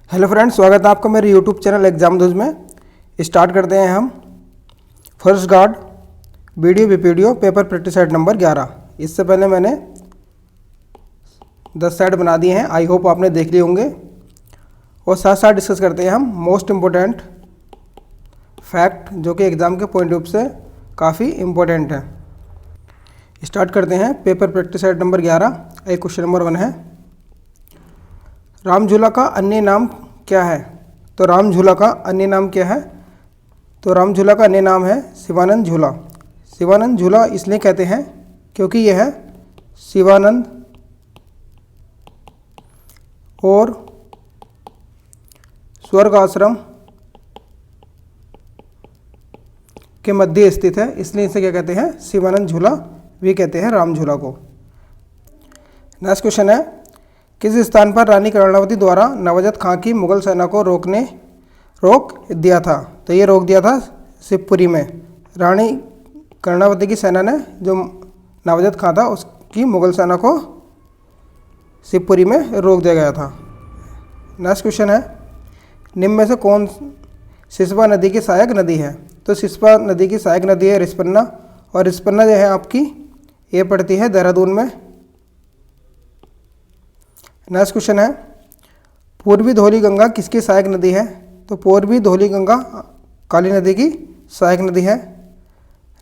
Hello friends, स्वागत है आपका मेरे यूट्यूब चैनल एग्जाम दोज में। स्टार्ट करते हैं हम first guard video BPDO paper practice set number 11। इससे पहले मैंने 10 सेट बना दिए हैं, आई होप आपने देख लिए होंगे। और साथ साथ डिस्कस करते हैं हम मोस्ट इम्पोर्टेंट फैक्ट जो कि एग्ज़ाम के पॉइंट ऑफ व्यू से काफ़ी इम्पोर्टेंट है। स्टार्ट करते हैं पेपर प्रैक्टिस सेट नंबर 11। एक क्वेश्चन नंबर 1 है, राम झूला का अन्य नाम क्या है? तो राम झूला का अन्य नाम क्या है? तो राम झूला का अन्य नाम है शिवानंद झूला। शिवानंद झूला इसलिए कहते हैं क्योंकि यह है शिवानंद और स्वर्ग आश्रम के मध्य स्थित है, इसलिए इसे क्या कहते हैं? शिवानंद झूला भी कहते हैं राम झूला को। नेक्स्ट क्वेश्चन है, किस स्थान पर रानी कर्णावती द्वारा नवजत खां की मुगल सेना को रोक दिया था? तो ये रोक दिया था शिवपुरी में। रानी कर्णावती की सेना ने जो नवजत खां था उसकी मुगल सेना को शिवपुरी में रोक दिया गया था। नेक्स्ट क्वेश्चन है, निम्न में से कौन सिसवा नदी की सहायक नदी है? तो सिसवा नदी की सहायक नदी है रिस्पन्ना, और रिस्पन्ना जो है आपकी ये पड़ती है देहरादून में। नेक्स्ट क्वेश्चन है, पूर्वी धौली गंगा किसकी सहायक नदी है? तो पूर्वी धौली गंगा काली नदी की सहायक नदी है।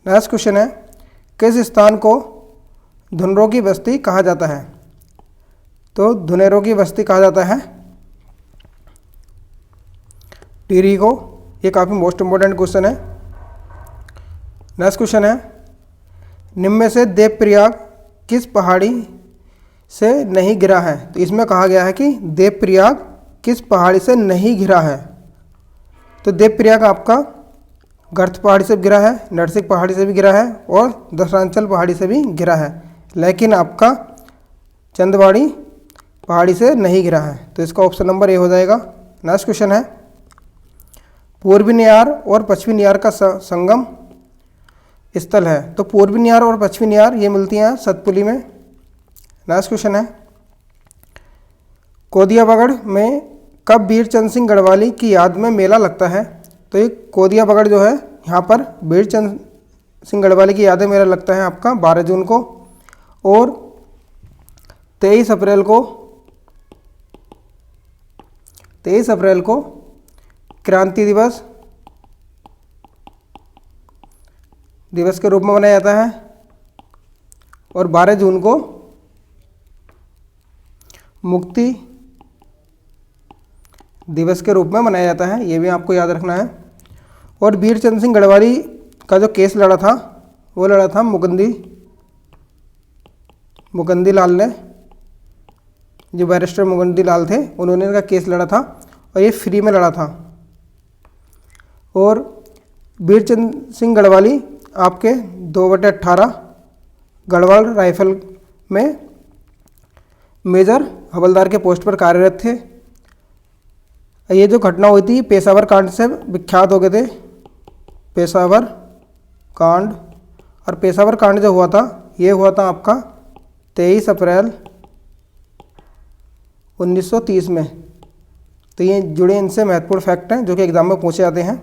नेक्स्ट क्वेश्चन है, किस स्थान को धुनरों की बस्ती कहा जाता है? तो धुनेरों की बस्ती कहा जाता है टिहरी को। ये काफ़ी मोस्ट इम्पोर्टेंट क्वेश्चन है। नेक्स्ट क्वेश्चन है, निम्न में से देवप्रयाग किस पहाड़ी से नहीं घिरा है? तो इसमें कहा गया है कि देवप्रयाग किस पहाड़ी से नहीं घिरा है। तो देवप्रयाग आपका गर्थ पहाड़ी से भी घिरा है, नरसिंह पहाड़ी से भी घिरा है और दशांचल पहाड़ी से भी घिरा है, लेकिन आपका चंदवाड़ी पहाड़ी से नहीं घिरा है। तो इसका ऑप्शन नंबर ए हो जाएगा। नेक्स्ट क्वेश्चन है, पूर्वी नियार और पश्चिमी नियार का संगम स्थल है। तो पूर्वी नियार और पश्चिमी नियार ये मिलती हैं सतपुली में। नेक्स्ट क्वेश्चन है, कोदियाबगड़ में कब वीरचंद सिंह गढ़वाली की याद में मेला लगता है? तो ये कोदियाबगड़ जो है यहाँ पर वीरचंद सिंह गढ़वाली की याद में मेला लगता है आपका 12 जून को, और 23 अप्रैल को क्रांति दिवस के रूप में मनाया जाता है, और 12 जून को मुक्ति दिवस के रूप में मनाया जाता है। ये भी आपको याद रखना है। और वीरचंद सिंह गढ़वाली का जो केस लड़ा था वो लड़ा था मुकंदी लाल ने, जो बैरिस्टर मुकंदी लाल थे उन्होंने इनका केस लड़ा था, और ये फ्री में लड़ा था। और वीरचंद सिंह गढ़वाली आपके 2/18 गढ़वाल राइफल में मेजर हवलदार के पोस्ट पर कार्यरत थे। ये जो घटना हुई थी पेशावर कांड से विख्यात हो गए थे, पेशावर कांड। और पेशावर कांड जो हुआ था ये हुआ था आपका 23 अप्रैल 1930 में। तो ये जुड़े इनसे महत्वपूर्ण फैक्ट हैं जो कि एग्जाम में पूछे जाते हैं।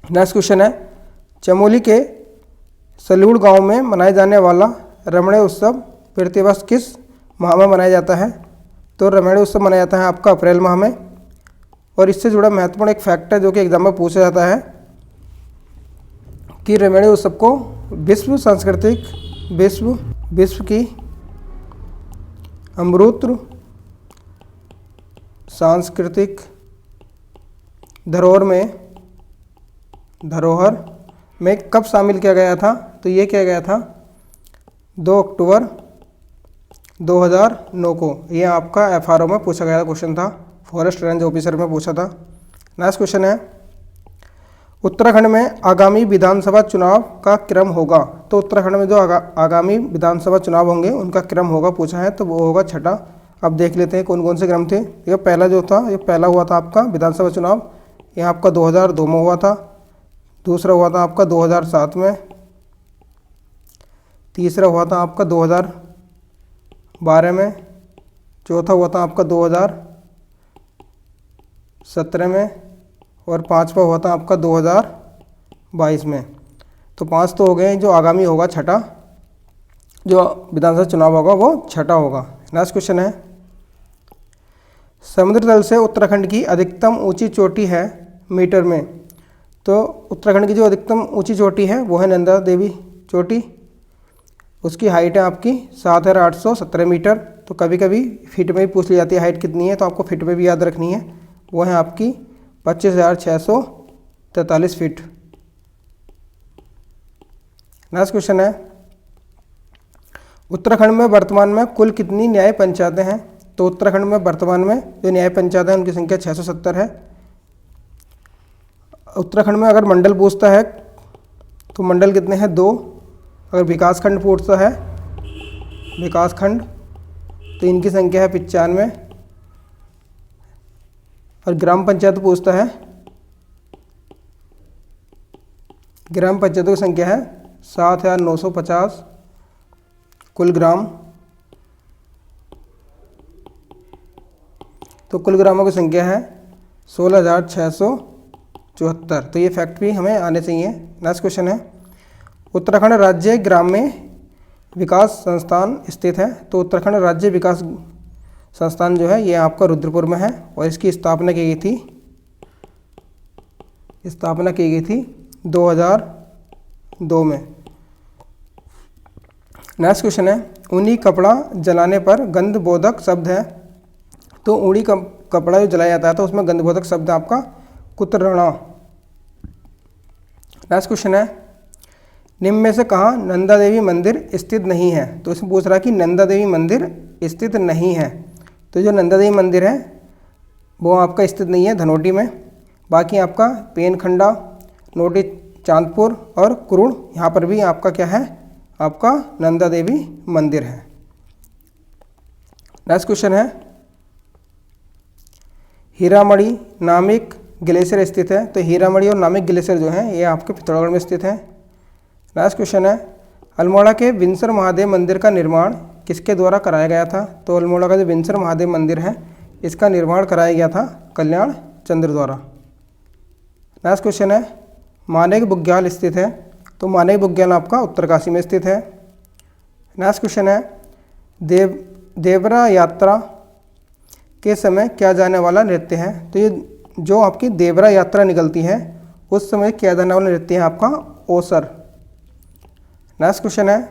नेक्स्ट क्वेश्चन है, चमोली के सलूड़ गांव में मनाए जाने वाला रमणे उत्सव प्रतिवर्ष किस माह में मनाया जाता है? तो रमणे उत्सव मनाया जाता है आपका अप्रैल माह में। और इससे जुड़ा महत्वपूर्ण एक फैक्ट है जो कि एग्जाम में पूछा जाता है कि रमणे उत्सव को विश्व की अमूर्त सांस्कृतिक धरोहर में कब शामिल किया गया था? तो ये किया गया था 2 अक्टूबर 2009 को। ये आपका FRO में पूछा गया क्वेश्चन था, फॉरेस्ट रेंज ऑफिसर में पूछा था। नेक्स्ट क्वेश्चन है, उत्तराखंड में आगामी विधानसभा चुनाव का क्रम होगा। तो उत्तराखंड में जो आगामी विधानसभा चुनाव होंगे उनका क्रम होगा पूछा है, तो वो होगा 6ठा। अब देख लेते हैं कौन कौन से क्रम थे। ये पहला जो था, ये पहला हुआ था आपका विधानसभा चुनाव, ये आपका 2002 में हुआ था। दूसरा हुआ था आपका 2007 में। तीसरा हुआ था आपका 2012 में, चौथा हुआ था आपका 2017 में, और पांचवा हुआ था आपका 2022 में। तो 5 तो हो गए। जो आगामी होगा छठा, जो विधानसभा चुनाव होगा वो छठा होगा। नेक्स्ट क्वेश्चन है, समुद्र तल से उत्तराखंड की अधिकतम ऊंची चोटी है मीटर में। तो उत्तराखंड की जो अधिकतम ऊंची चोटी है वो है नंदा देवी चोटी। उसकी हाइट है आपकी 7,817 मीटर। तो कभी कभी फीट में भी पूछ ली जाती है हाइट कितनी है, तो आपको फीट में भी याद रखनी है। वो है आपकी 25,643 फीट। नेक्स्ट क्वेश्चन है, उत्तराखंड में वर्तमान में कुल कितनी न्याय पंचायतें हैं। तो उत्तराखंड में वर्तमान में जो न्याय पंचायत है उनकी संख्या 670 है। उत्तराखंड में अगर मंडल पूछता है तो मंडल कितने हैं, 2। अगर विकासखंड पूछता है, विकासखंड, तो इनकी संख्या है 95। और ग्राम पंचायत पूछता है, ग्राम पंचायतों की संख्या है 7,950 कुल ग्राम। तो कुल ग्रामों की संख्या है 16,674। तो ये फैक्ट भी हमें आने चाहिए। नेक्स्ट क्वेश्चन है, उत्तराखंड राज्य ग्रामीण विकास संस्थान स्थित है। तो उत्तराखंड राज्य विकास संस्थान जो है ये आपका रुद्रपुर में है, और इसकी स्थापना की गई थी 2002 में। नेक्स्ट क्वेश्चन है, ऊनी कपड़ा जलाने पर गंधबोधक शब्द है। तो ऊनी कपड़ा जो जलाया जाता है तो उसमें गंधबोधक शब्द है आपका कुतरणा। नेक्स्ट क्वेश्चन है, निम्न में से कहाँ नंदा देवी मंदिर स्थित नहीं है। तो इसमें पूछ रहा है कि नंदा देवी मंदिर स्थित नहीं है। तो जो नंदा देवी मंदिर है वो आपका स्थित नहीं है धनोटी में। बाकी आपका पेनखंडा, नोटी चांदपुर और कुरुण, यहाँ पर भी आपका क्या है, आपका नंदा देवी मंदिर है। नेक्स्ट क्वेश्चन है, हीरामढ़ी नामिक ग्लेशियर स्थित है। तो हीरामढ़ी और नामिक ग्लेशियर जो है ये आपके पिथौरागढ़ में स्थित है। नेक्स्ट क्वेश्चन है, अल्मोड़ा के विंसर महादेव मंदिर का निर्माण किसके द्वारा कराया गया था। तो अल्मोड़ा का जो विंसर महादेव मंदिर है इसका निर्माण कराया गया था कल्याण चंद्र द्वारा। नेक्स्ट क्वेश्चन है, मानेक बुग्याल स्थित है। तो मानेक बुग्याल आपका उत्तरकाशी में स्थित है। नेक्स्ट क्वेश्चन है, देवरा यात्रा के समय किया जाने वाला नृत्य है। तो ये जो आपकी देवरा यात्रा निकलती है उस समय किया जाने वाला नृत्य है आपका ओसर। नेक्स्ट क्वेश्चन है,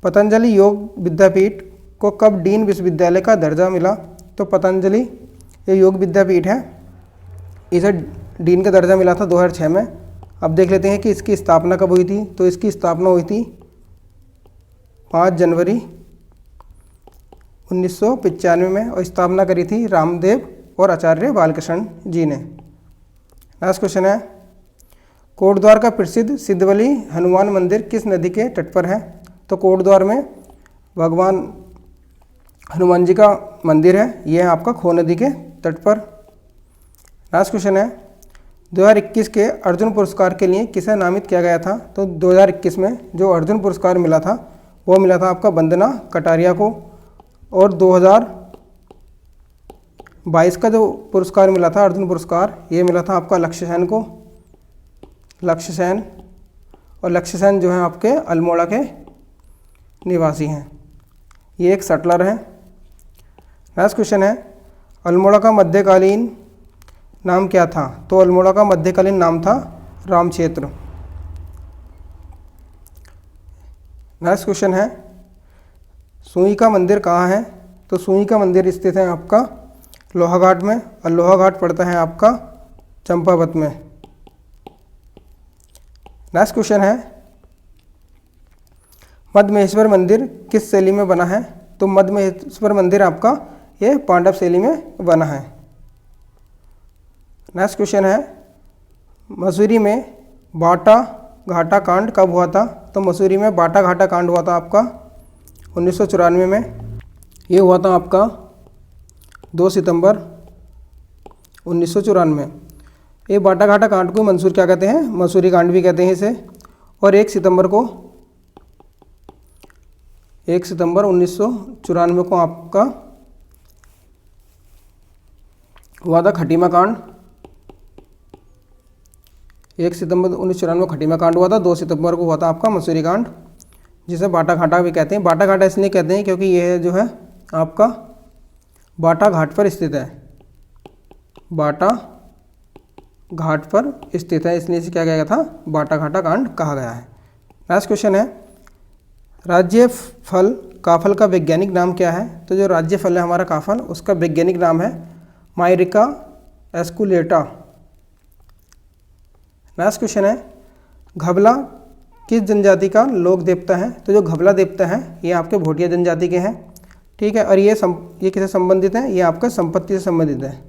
पतंजलि योग विद्यापीठ को कब डीन विश्वविद्यालय का दर्जा मिला। तो पतंजलि ये योग विद्यापीठ है, इसे डीन का दर्जा मिला था 2006 में। अब देख लेते हैं कि इसकी स्थापना कब हुई थी। तो इसकी स्थापना हुई थी 5 जनवरी 1995 में, और स्थापना करी थी रामदेव और आचार्य बालकृष्ण जी ने। नेक्स्ट क्वेश्चन है, कोटद्वार का प्रसिद्ध सिद्धवली हनुमान मंदिर किस नदी के तट पर है। तो कोटद्वार में भगवान हनुमान जी का मंदिर है, यह है आपका खो नदी के तट पर। नेक्स्ट क्वेश्चन है, 2021 के अर्जुन पुरस्कार के लिए किसे नामित किया गया था। तो 2021 में जो अर्जुन पुरस्कार मिला था वो मिला था आपका वंदना कटारिया को, और 2022 का जो पुरस्कार मिला था अर्जुन पुरस्कार ये मिला था आपका लक्ष्य सेन को, लक्ष्य सेन। और लक्ष्य सेन जो है आपके अल्मोड़ा के निवासी हैं, ये एक सटलर है। नेक्स्ट क्वेश्चन है, अल्मोड़ा का मध्यकालीन नाम क्या था। तो अल्मोड़ा का मध्यकालीन नाम था राम क्षेत्र। नेक्स्ट क्वेश्चन है, सुई का मंदिर कहाँ है। तो सुई का मंदिर स्थित है आपका लोहाघाट में, और लोहाघाट पड़ता है आपका चंपावत में। नेक्स्ट क्वेश्चन है, मद्महेश्वर मंदिर किस शैली में बना है। तो मद्महेश्वर मंदिर आपका ये पांडव शैली में बना है। नेक्स्ट क्वेश्चन है, मसूरी में बाटा घाटा कांड कब हुआ था। तो मसूरी में बाटा घाटा कांड हुआ था आपका 1994 में। ये हुआ था आपका 2 सितंबर 1994। ये बाटा घाटा कांड को मंसूर क्या कहते हैं, मसूरी कांड भी कहते हैं इसे। और 1 सितंबर 1994 को आपका हुआ था खटीमा कांड। 1 सितंबर 1994 खटीमा कांड हुआ था। 2 सितंबर को हुआ था आपका मसूरी कांड, जिसे बाटा घाटा भी कहते हैं। बाटा घाटा इसलिए कहते हैं क्योंकि यह जो है आपका बाटा घाट पर स्थित है। बाटा घाट पर स्थित है, इसलिए इसे क्या कहा गया था, बाटा घाटा कांड कहा गया है। नेक्स्ट क्वेश्चन है, राज्य फल काफल का वैज्ञानिक नाम क्या है? तो जो राज्य फल है हमारा काफल, उसका वैज्ञानिक नाम है मायरिका एस्कुलेटा। नेक्स्ट क्वेश्चन है, घबला किस जनजाति का लोक देवता है? तो जो घबला देवता है ये आपके भोटिया जनजाति के हैं, ठीक है। और ये किससे संबंधित है? ये आपका संपत्ति से संबंधित है,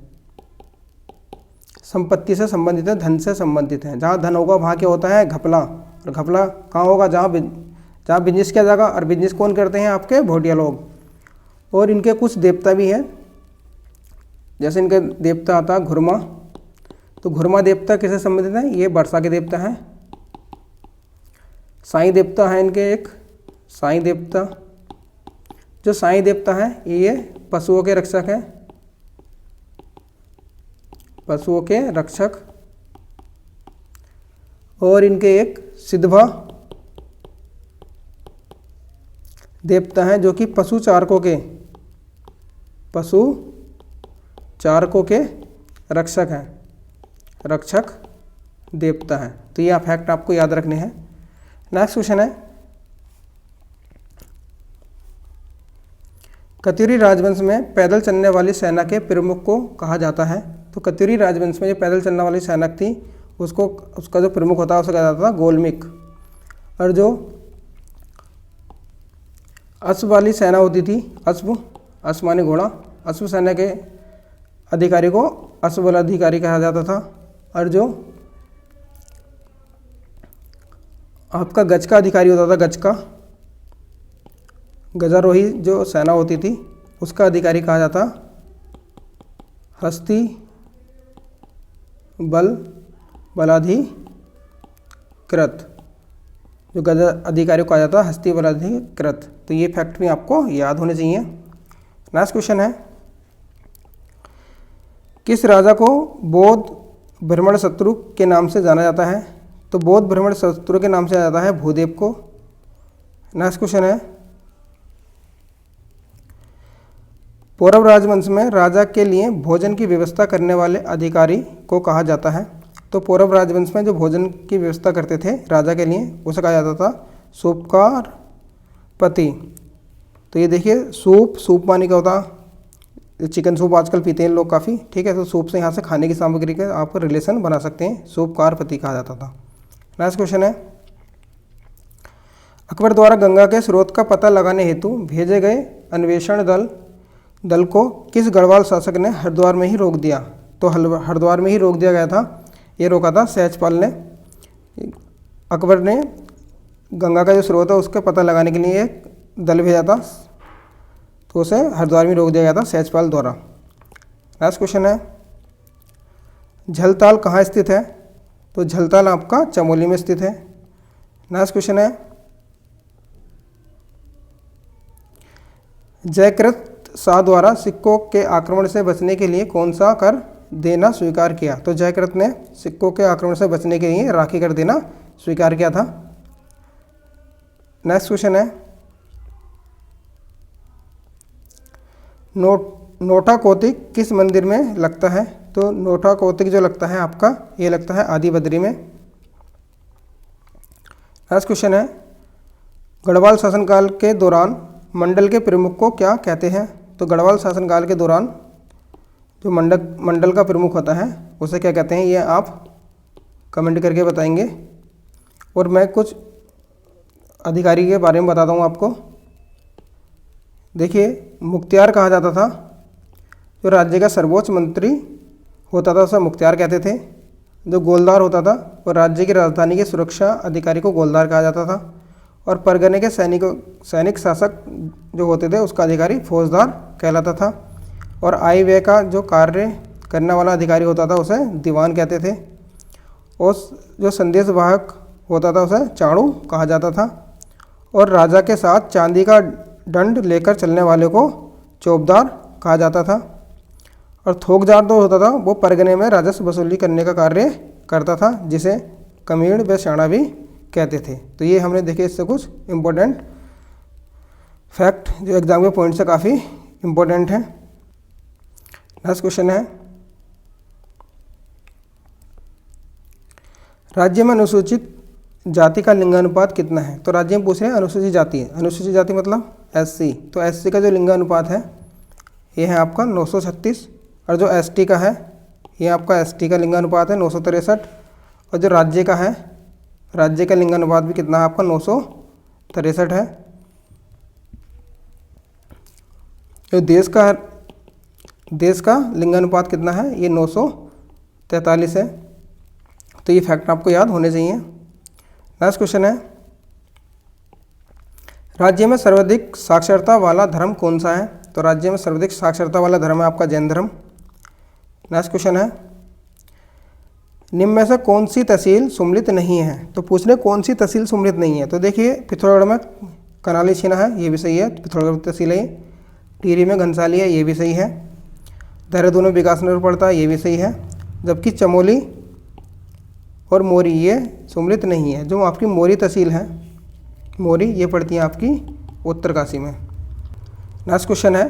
संपत्ति से संबंधित है, धन से संबंधित है। जहाँ धन होगा वहाँ क्या होता है, घपला। और घपला कहाँ होगा? जहाँ बिजनेस किया जाएगा। और बिजनेस कौन करते हैं? आपके भोटिया लोग। और इनके कुछ देवता भी हैं, जैसे इनके देवता आता है घुरमा। तो घुरमा देवता किससे संबंधित है? ये वर्षा के देवता हैं। साईं देवता है इनके एक, साईं देवता। जो साईं देवता है ये पशुओं के रक्षक है, पशुओं के रक्षक। और इनके एक सिद्धवा देवता हैं जो कि पशु चारकों के रक्षक हैं, रक्षक देवता हैं। तो ये फैक्ट आपको याद रखने हैं। नेक्स्ट क्वेश्चन है, कत्यूरी राजवंश में पैदल चलने वाली सेना के प्रमुख को कहा जाता है? तो कत्यूरी राजवंश में जो पैदल चलने वाली सेना थी उसका जो प्रमुख होता है उसे कहा जाता था गोलमिक। और जो अश्व वाली सेना होती थी, अश्व माने घोड़ा, अश्व सेना के अधिकारी को अश्व बल अधिकारी कहा जाता था। और जो आपका गज का अधिकारी होता था, गजारोही जो सेना होती थी उसका अधिकारी कहा जाता हस्ती बलाधिकृत। जो गजा अधिकारी को कहा जाता है हस्ती बलाधिकृत। तो ये फैक्ट भी आपको याद होने चाहिए। नेक्स्ट क्वेश्चन है, किस राजा को बौद्ध भ्रमण शत्रु के नाम से जाना जाता है? तो बौद्ध भ्रमण शत्रु के नाम से जाना जाता है भूदेव को। नेक्स्ट क्वेश्चन है, पौरव राजवंश में राजा के लिए भोजन की व्यवस्था करने वाले अधिकारी को कहा जाता है? तो पौरव राजवंश में जो भोजन की व्यवस्था करते थे राजा के लिए उसे कहा जाता था सूपकारपति। तो ये देखिए सूप माने क्या होता, चिकन सूप आजकल पीते हैं लोग काफ़ी, ठीक है। तो सूप से यहाँ से खाने की सामग्री का आप रिलेशन बना सकते हैं, सूपकारपति कहा जाता था। नेक्स्ट क्वेश्चन है, अकबर द्वारा गंगा के स्रोत का पता लगाने हेतु भेजे गए अन्वेषण दल को किस गढ़वाल शासक ने हरिद्वार में ही रोक दिया? तो हरिद्वार में ही रोक दिया गया था। ये रोका था सहजपाल ने। अकबर ने गंगा का जो स्रोत है उसका पता लगाने के लिए एक दल भेजा था, तो उसे हरिद्वार में रोक दिया गया था सहजपाल द्वारा। नेक्स्ट क्वेश्चन है, झलताल कहाँ स्थित है? तो झलताल आपका चमोली में स्थित है। नेक्स्ट क्वेश्चन है, जयकृत शाह द्वारा सिक्कों के आक्रमण से बचने के लिए कौन सा कर देना स्वीकार किया? तो जयकृत ने सिक्कों के आक्रमण से बचने के लिए राखी कर देना स्वीकार किया था। नेक्स्ट क्वेश्चन है, नोटा कौतिक किस मंदिर में लगता है? तो नोटा कौतिक जो लगता है आपका ये लगता है आदि बद्री में। नेक्स्ट क्वेश्चन है, गढ़वाल शासनकाल के दौरान मंडल के प्रमुख को क्या कहते हैं? तो गढ़वाल शासनकाल के दौरान जो मंडल का प्रमुख होता है उसे क्या कहते हैं, ये आप कमेंट करके बताएंगे। और मैं कुछ अधिकारी के बारे में बताता हूँ आपको। देखिए, मुख्तियार कहा जाता था, जो राज्य का सर्वोच्च मंत्री होता था उसे मुख्तियार कहते थे। जो गोलदार होता था वो राज्य की राजधानी के सुरक्षा अधिकारी को गोलदार कहा जाता था। और परगने के सैनिक शासक जो होते थे उसका अधिकारी फौजदार कहलाता था। और आय व्यय का जो कार्य करने वाला अधिकारी होता था उसे दीवान कहते थे। और जो संदेश वाहक होता था उसे चाणू कहा जाता था। और राजा के साथ चांदी का दंड लेकर चलने वाले को चौबदार कहा जाता था। और थोकदार जो होता था वो परगने में राजस्व वसूली करने का कार्य करता था, जिसे कमीण व शाणा भी कहते थे। तो ये हमने देखे इससे कुछ इम्पोर्टेंट फैक्ट जो एग्जाम के पॉइंट से काफ़ी इम्पोर्टेंट है। नेक्स्ट क्वेश्चन है, राज्य में अनुसूचित जाति का लिंगानुपात कितना है? तो राज्य में पूछ रहे हैं अनुसूचित जाति। अनुसूचित जाति मतलब एससी। तो एससी का जो लिंगानुपात है ये है आपका 936, और जो एसटी का है ये आपका एसटी का लिंगानुपात है 963, और जो राज्य का है, राज्य का लिंगानुपात भी कितना है आपका 963 है। जो देश का लिंगानुपात कितना है, ये 943 है। तो ये फैक्ट आपको याद होने चाहिए। नेक्स्ट क्वेश्चन है, राज्य में सर्वाधिक साक्षरता वाला धर्म कौन सा है? तो राज्य में सर्वाधिक साक्षरता वाला धर्म है आपका जैन धर्म। नेक्स्ट क्वेश्चन है, निम्न में से कौन सी तहसील सम्मिलित नहीं है? तो पूछ रहे कौन सी तहसील सम्मिलित नहीं है। तो देखिए पिथौरागढ़ में कनाली छीना है, ये भी सही है, पिथौरागढ़ तहसील है। टिहरी में घनसाली है, ये भी सही है। देहरादून में विकासनगर पड़ता है, ये भी सही है। जबकि चमोली और मोरी ये सम्मिलित नहीं है। जो आपकी मोरी तहसील है, मोरी, ये पड़ती है आपकी उत्तरकाशी में। नेक्स्ट क्वेश्चन है,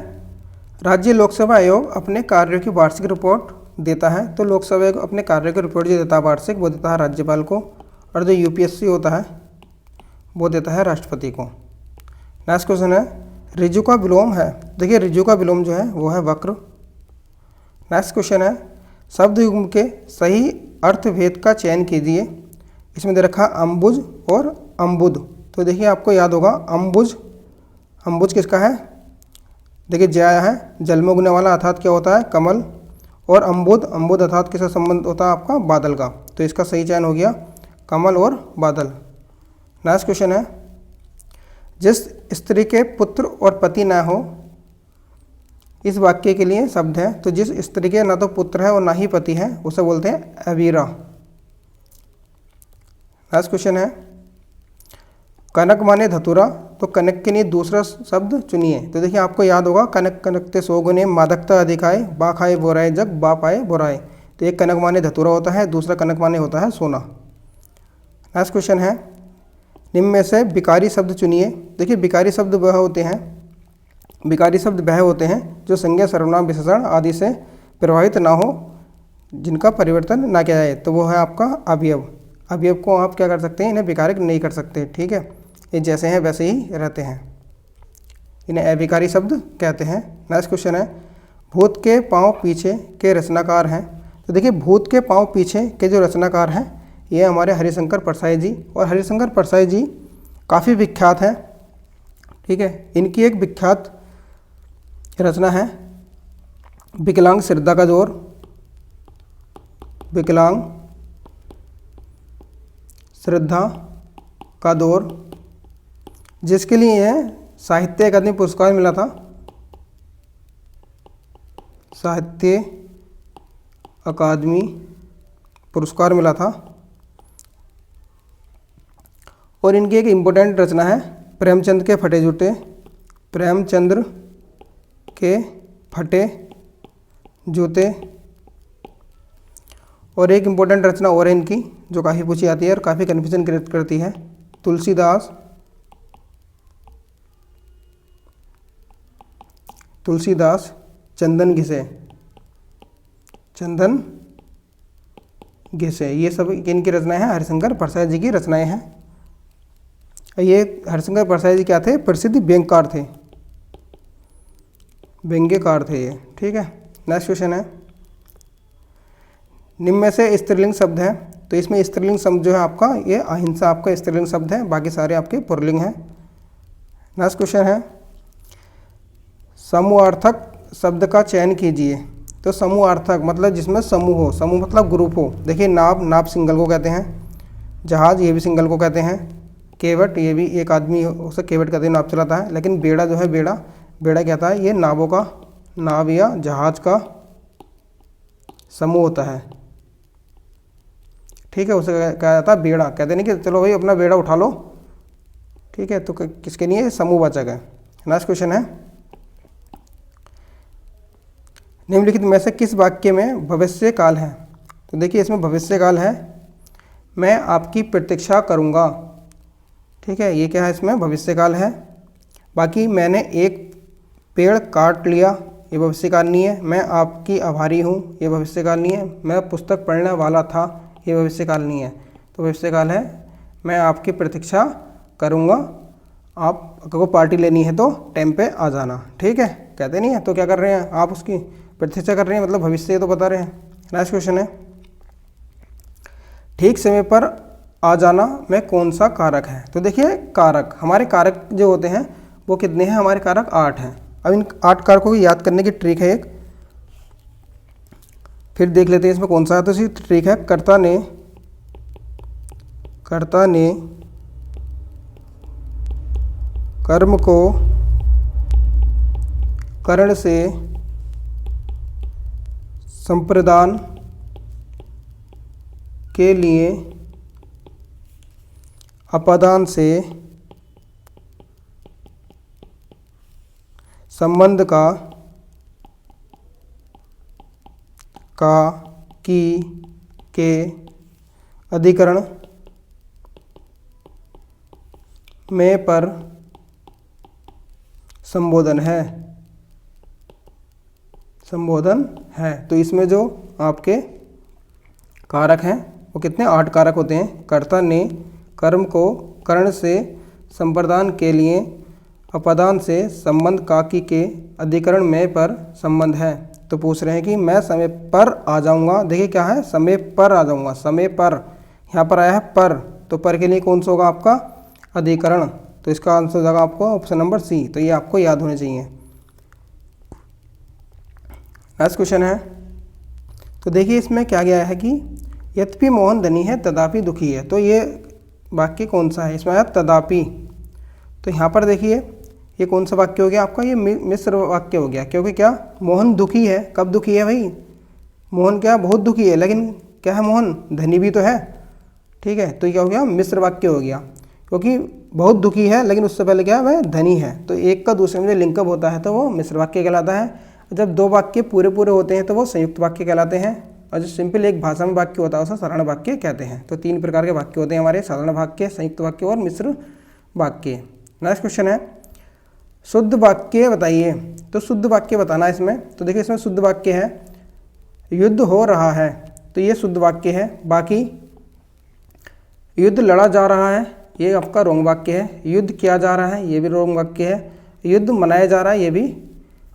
राज्य लोक सेवा आयोग अपने कार्यों की वार्षिक रिपोर्ट देता है। तो लोक सेवा आयोग अपने कार्यों की रिपोर्ट जो देता है वार्षिक, वो देता है राज्यपाल को, और जो यूपीएससी होता है वो देता है राष्ट्रपति को। नेक्स्ट क्वेश्चन है, ऋजु का विलोम है। देखिए ऋजु का विलोम जो है वो है वक्र। नेक्स्ट क्वेश्चन है, शब्द युग्म के सही अर्थभेद का चयन कीजिए। इसमें दे रखा अम्बुज और अम्बुद। तो देखिए आपको याद होगा अम्बुज, अम्बुज किसका है? देखिए जया है, जल में उगने वाला, अर्थात क्या होता है कमल। और अम्बुद, अम्बुद अर्थात किसका संबंध होता है आपका बादल का। तो इसका सही चयन हो गया कमल और बादल। नेक्स्ट क्वेश्चन है, जिस स्त्री के पुत्र और पति ना हो, इस वाक्य के लिए शब्द है। तो जिस स्त्री के ना तो पुत्र है और ना ही पति है उसे बोलते हैं अवीरा। नेक्स्ट क्वेश्चन है, कनक माने धतुरा। तो कनक के लिए दूसरा शब्द चुनिए। तो देखिए आपको याद होगा कनक कनकते सोगुने मादकता अधिकाय बा खाए बोराए जग बा पाए बोराए। तो एक कनक माने धतुरा होता है, दूसरा कनक माने होता है सोना। नेक्स्ट क्वेश्चन है, निम्न में से विकारी शब्द चुनिए। देखिए विकारी शब्द वह होते हैं, विकारी शब्द वह होते हैं जो संज्ञा सर्वनाम विशेषण आदि से प्रभावित ना हो, जिनका परिवर्तन ना किया जाए। तो वो है आपका अवयव। अवयव को आप क्या कर सकते हैं, इन्हें विकारिक नहीं कर सकते। ठीक है, ये जैसे हैं वैसे ही रहते हैं, इन्हें अविकारी शब्द कहते हैं। नेक्स्ट क्वेश्चन है, भूत के पाँव पीछे के रचनाकार हैं। तो देखिए भूत के पाँव पीछे के जो रचनाकार हैं ये हमारे हरिशंकर परसाई जी। और हरिशंकर परसाई जी काफ़ी विख्यात हैं। ठीक है, इनकी एक विख्यात रचना है विकलांग श्रद्धा का जोर। विकलांग श्रद्धा का दौर, जिसके लिए यह साहित्य अकादमी पुरस्कार मिला था। साहित्य अकादमी पुरस्कार मिला था। और इनकी एक इम्पोर्टेंट रचना है प्रेमचंद के फटे जूते। प्रेमचंद्र के फटे जूते। और एक इम्पोर्टेंट रचना और है इनकी जो काफ़ी पूछी जाती है और काफ़ी कन्फ्यूजन क्रिएट करती है, तुलसीदास। तुलसीदास चंदन घिसे। चंदन घिसे, ये सब इनकी रचनाएं हैं, हरिशंकर परसाई जी की रचनाएं हैं। ये हरिशंकर परसाई जी क्या थे, प्रसिद्ध व्यंग्यकार थे, व्यंग्यकार थे ये। ठीक है, नेक्स्ट क्वेश्चन है, निम्न में से स्त्रीलिंग शब्द है। तो इसमें स्त्रीलिंग शब्द जो है आपका ये अहिंसा आपका स्त्रीलिंग शब्द है, बाकी सारे आपके पुल्लिंग हैं। नेक्स्ट क्वेश्चन है, समूहार्थक शब्द का चयन कीजिए। तो समूहार्थक मतलब जिसमें समूह हो, समूह मतलब ग्रुप हो। देखिए नाव, नाव सिंगल को कहते हैं। जहाज, ये भी सिंगल को कहते हैं। केवट, ये भी एक आदमी उसे केवट कहते हैं, नाव चलाता है। लेकिन बेड़ा जो है, बेड़ा कहता है ये नावों का, नाव या जहाज का समूह होता है। ठीक है, उसे कहा जाता है बेड़ा। कहते नहीं कि चलो भाई अपना बेड़ा उठा लो। ठीक है, तो किसके लिए समूहवाचक है। नेक्स्ट क्वेश्चन है, निम्नलिखित में से किस वाक्य में भविष्य काल है? तो देखिए इसमें भविष्य काल है, मैं आपकी प्रतीक्षा करूँगा। ठीक है, ये क्या है, इसमें भविष्य काल है। बाकी मैंने एक पेड़ काट लिया, ये भविष्य काल नहीं है। मैं आपकी आभारी हूँ, ये भविष्य काल नहीं है। मैं पुस्तक पढ़ने वाला था, ये भविष्य काल नहीं है। तो भविष्य काल है, मैं आपकी प्रतीक्षा करूँगा, आपको पार्टी लेनी है तो टाइम पे आ जाना। ठीक है, कहते नहीं है तो क्या कर रहे हैं आप, उसकी प्रतीक्षा कर रहे हैं, मतलब भविष्य ये तो बता रहे हैं। नेक्स्ट क्वेश्चन है, ठीक समय पर आ जाना में कौन सा कारक है? तो देखिए कारक, हमारे कारक जो होते हैं वो कितने हैं? हमारे कारक 8 हैं। अब इन 8 कारकों को याद करने की ट्रिक है एक, फिर देख लेते हैं इसमें कौन सा है। तो इसी ट्रिक है, कर्ता ने कर्म को करण से संप्रदान के लिए अपादान से संबंध का की के अधिकरण में पर संबोधन है। तो इसमें जो आपके कारक हैं वो कितने? 8 कारक होते हैं। कर्ता ने कर्म को करण से संप्रदान के लिए अपादान से संबंध काकी के अधिकरण में पर संबंध है। तो पूछ रहे हैं कि मैं समय पर आ जाऊंगा। देखिए क्या है, समय पर आ जाऊंगा, समय पर, यहाँ पर आया है पर, तो पर के लिए कौन सा होगा आपका? अधिकरण। तो इसका आंसर हो जाएगा आपको ऑप्शन नंबर सी। तो ये आपको याद होने चाहिए। नेक्स्ट क्वेश्चन है, तो देखिए इसमें क्या गया है कि यद्यपि मोहन धनी है तथापि दुखी है। तो ये वाक्य कौन सा है? इसमें आया तथापि। तो यहाँ पर देखिए ये कौन सा वाक्य हो गया आपका? ये मिश्र वाक्य हो गया, क्योंकि क्या, मोहन दुखी है। कब दुखी है भाई? मोहन क्या बहुत दुखी है, लेकिन क्या है, मोहन धनी भी तो है। ठीक है, तो क्या हो गया? मिश्र वाक्य हो गया, क्योंकि बहुत दुखी है लेकिन उससे पहले क्या है, वह धनी है। तो एक का दूसरे में जो लिंकअप होता है तो वो मिश्र वाक्य कहलाता है। जब दो वाक्य पूरे पूरे होते हैं तो वो संयुक्त वाक्य कहलाते हैं। और जो सिंपल एक भाषा में वाक्य होता है उसे साधारण वाक्य कहते हैं। तो 3 प्रकार के वाक्य होते हैं हमारे, साधारण वाक्य, संयुक्त वाक्य और मिश्र वाक्य। नेक्स्ट क्वेश्चन है, शुद्ध वाक्य बताइए। तो शुद्ध वाक्य बताना इसमें। तो देखिए इसमें शुद्ध वाक्य है, युद्ध हो रहा है, तो ये शुद्ध वाक्य है। बाकी युद्ध लड़ा जा रहा है, ये आपका रोंग वाक्य है। युद्ध किया जा रहा है, ये भी रोंग वाक्य है। युद्ध मनाया जा रहा है, ये भी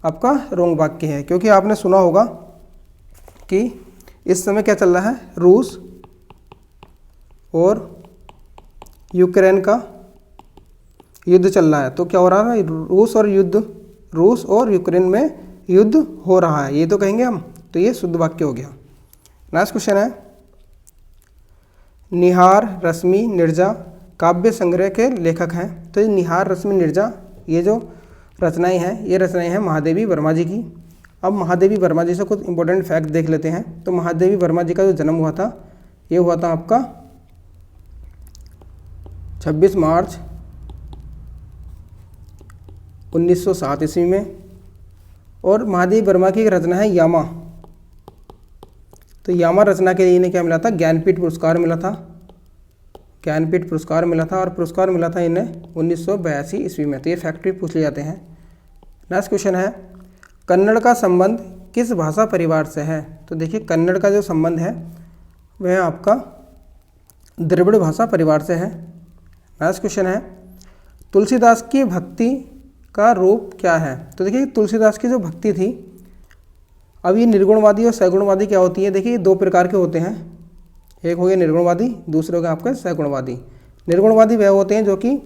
आपका रोंग वाक्य है। क्योंकि आपने सुना होगा कि इस समय क्या चल रहा है, रूस और यूक्रेन का युद्ध चल रहा है। तो क्या हो रहा है, रूस और यूक्रेन में युद्ध हो रहा है, ये तो कहेंगे हम। तो ये शुद्ध वाक्य हो गया। नेक्स्ट क्वेश्चन है, निहार रश्मि नीरजा काव्य संग्रह के लेखक हैं। तो ये निहार रश्मि नीरजा, ये जो रचनाएं हैं, ये रचनाएं हैं महादेवी वर्मा जी की। अब महादेवी वर्मा जी से कुछ इंपॉर्टेंट फैक्ट देख लेते हैं। तो महादेवी वर्मा जी का जो जन्म हुआ था, ये हुआ था आपका 26 मार्च 1907 ईस्वी में। और महादेवी वर्मा की एक रचना है यामा। तो यामा रचना के लिए इन्हें क्या मिला था, ज्ञानपीठ पुरस्कार मिला था। ज्ञानपीठ पुरस्कार मिला था, और पुरस्कार मिला था इन्हें 1982 ईस्वी में। तो ये फैक्ट भी पूछ ले जाते हैं। नेक्स्ट क्वेश्चन है, कन्नड़ का संबंध किस भाषा परिवार से है। तो देखिए कन्नड़ का जो संबंध है वह आपका द्रविड़ भाषा परिवार से है। नेक्स्ट क्वेश्चन है, तुलसीदास की भक्ति का रूप क्या है। तो देखिए तुलसीदास की जो भक्ति थी, अब ये निर्गुणवादी और सगुणवादी क्या होती है। देखिए 2 प्रकार के होते हैं, एक हो गया निर्गुणवादी, दूसरे हो गया आपका सगुणवादी। निर्गुणवादी वह होते हैं जो कि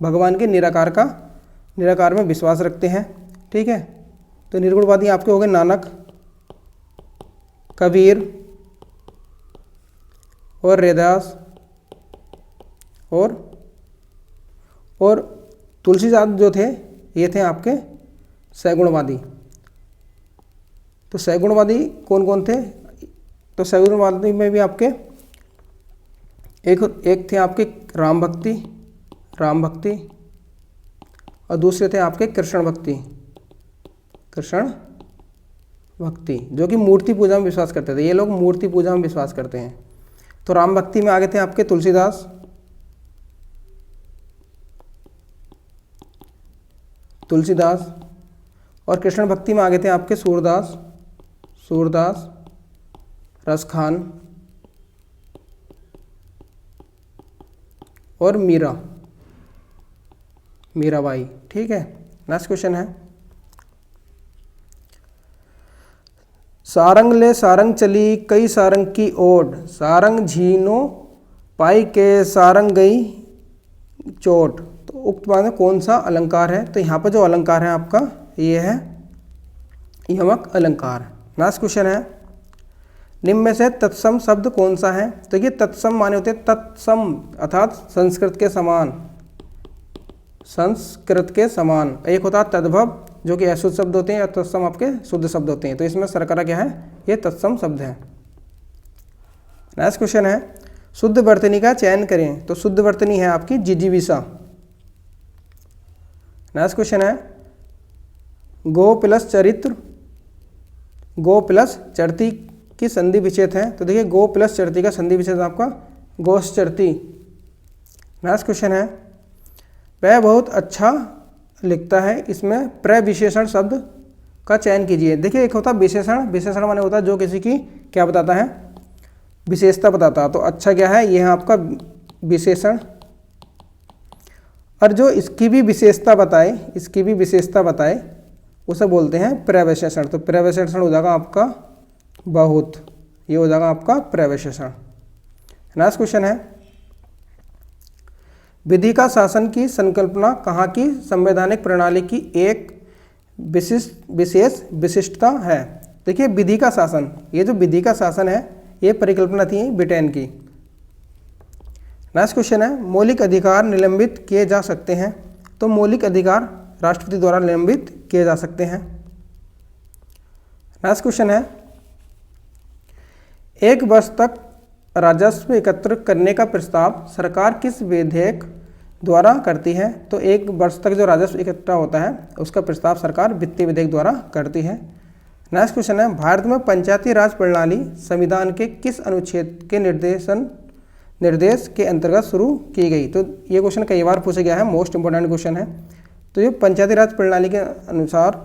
भगवान के निराकार में विश्वास रखते हैं। ठीक है, तो निर्गुणवादी आपके हो गए नानक, कबीर और रैदास और तुलसीदास जो थे, ये थे आपके सगुणवादी। तो सगुणवादी कौन कौन थे। तो सगुणवादी में भी आपके एक थे आपके राम भक्ति और दूसरे थे आपके कृष्ण भक्ति, जो कि मूर्ति पूजा में विश्वास करते थे। ये लोग मूर्ति पूजा में विश्वास करते हैं। तो राम भक्ति में आगे थे आपके तुलसीदास, और कृष्ण भक्ति में आगे थे आपके सूरदास, रसखान और मीराबाई। ठीक है, नेक्स्ट क्वेश्चन है, सारंग ले सारंग चली कई सारंग की ओट, सारंग झीनो पाई के सारंग गई चोट। तो उक्त में कौन सा अलंकार है? तो यहाँ पर जो अलंकार है आपका ये है यमक अलंकार। नेक्स्ट क्वेश्चन है, निम्न में से तत्सम शब्द कौन सा है? तो ये तत्सम माने होते हैं तत्सम अर्थात संस्कृत के समान। एक होता है तद्भव जो कि अशुद्ध शब्द होते हैं, और तत्सम आपके शुद्ध शब्द होते हैं। तो इसमें सरकरा क्या है? ये तत्सम शब्द है। नेक्स्ट क्वेश्चन है, शुद्ध वर्तनी का चयन करें। तो शुद्ध वर्तनी है आपकी जिजीविषा। नेक्स्ट क्वेश्चन है, गो प्लस चरती की संधि विच्छेद है। तो देखिए गो प्लस चरती का संधि विच्छेद आपका गोश्चरती। नेक्स्ट क्वेश्चन है, वह बहुत अच्छा लिखता है, इसमें प्रविशेषण शब्द का चयन कीजिए। देखिए एक होता है विशेषण माने होता है जो किसी की क्या बताता है? विशेषता बताता है। तो अच्छा क्या है? यह है आपका विशेषण, और जो इसकी भी विशेषता बताए उसे बोलते हैं प्रविशेषण। तो प्रविशेषण हो जाएगा आपका बहुत, ये हो जाएगा आपका प्रविशेषण। नेक्स्ट क्वेश्चन है, विधि का शासन की संकल्पना कहाँ की संवैधानिक प्रणाली की एक विशेष विशिष्टता है? देखिए विधि का शासन, ये जो विधि का शासन है ये परिकल्पना थी ब्रिटेन की। नेक्स्ट क्वेश्चन है, मौलिक अधिकार निलंबित किए जा सकते हैं। तो मौलिक अधिकार राष्ट्रपति द्वारा निलंबित किए जा सकते हैं। नेक्स्ट क्वेश्चन है, एक वर्ष तक राजस्व एकत्र करने का प्रस्ताव सरकार किस विधेयक द्वारा करती है? तो एक वर्ष तक जो राजस्व इकट्ठा होता है उसका प्रस्ताव सरकार वित्तीय विधेयक द्वारा करती है। नेक्स्ट क्वेश्चन है, भारत में पंचायती राज प्रणाली संविधान के किस अनुच्छेद के निर्देश के अंतर्गत शुरू की गई? तो ये क्वेश्चन कई बार पूछा गया है, मोस्ट इंपोर्टेंट क्वेश्चन है। तो ये पंचायती राज प्रणाली के अनुसार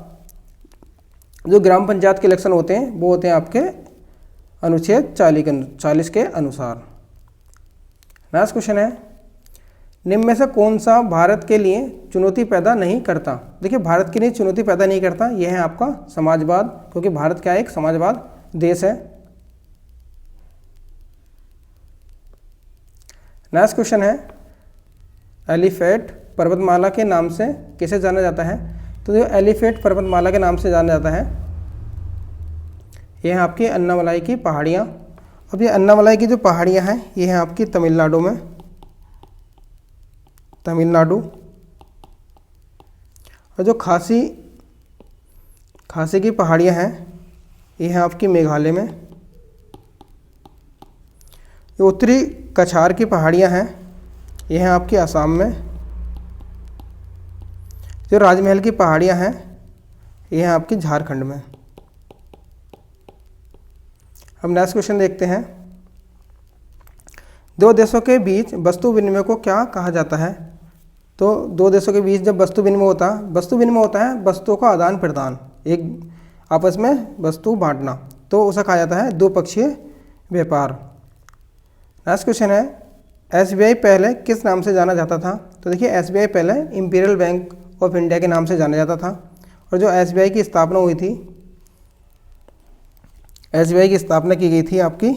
जो ग्राम पंचायत के इलेक्शन होते हैं वो होते हैं आपके अनुच्छेद 40 के अनुसार। नेक्स्ट क्वेश्चन है, निम्न में से कौन सा भारत के लिए चुनौती पैदा नहीं करता? देखिए भारत के लिए चुनौती पैदा नहीं करता, यह है आपका समाजवाद, क्योंकि भारत क्या है? एक समाजवाद देश है। नेक्स्ट क्वेश्चन है, एलिफेट पर्वतमाला के नाम से किसे जाना जाता है? तो जो एलिफेट पर्वतमाला के नाम से जाना जाता है ये है आपकी अन्नामलाई की पहाड़ियाँ। अब ये अन्नामलाई की जो पहाड़ियाँ हैं ये हैं आपकी तमिलनाडु में, और जो खासी की पहाड़ियाँ हैं ये हैं आपकी मेघालय में। ये उत्तरी कछार की पहाड़ियाँ हैं ये हैं आपकी असम में। जो राजमहल की पहाड़ियाँ हैं ये हैं आपकी झारखंड में। हम नेक्स्ट क्वेश्चन देखते हैं, दो देशों के बीच वस्तु विनिमय को क्या कहा जाता है? तो दो देशों के बीच जब वस्तु विनिमय होता है वस्तुओं का आदान प्रदान, एक आपस में वस्तु बांटना, तो उसे कहा जाता है द्विपक्षीय व्यापार। नेक्स्ट क्वेश्चन है, एसबीआई पहले किस नाम से जाना जाता था? तो देखिए एसबीआई पहले इंपीरियल बैंक ऑफ इंडिया के नाम से जाना जाता था, और जो एसबीआई की स्थापना हुई थी, एसबीआई की स्थापना की गई थी आपकी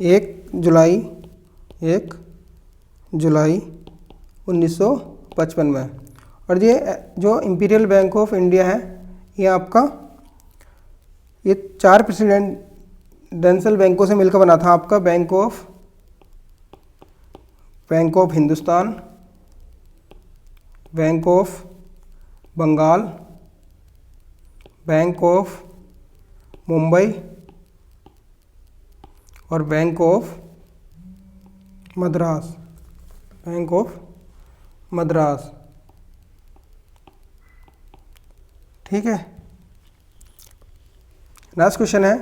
1 जुलाई 1955 में। और ये जो इंपीरियल बैंक ऑफ इंडिया है ये आपका ये 4 प्रेसिडेंशियल बैंकों से मिलकर बना था आपका bank of Hindustan, bank of Bengal, bank of Mumbai और बैंक ऑफ मद्रास। ठीक है, नेक्स्ट क्वेश्चन है,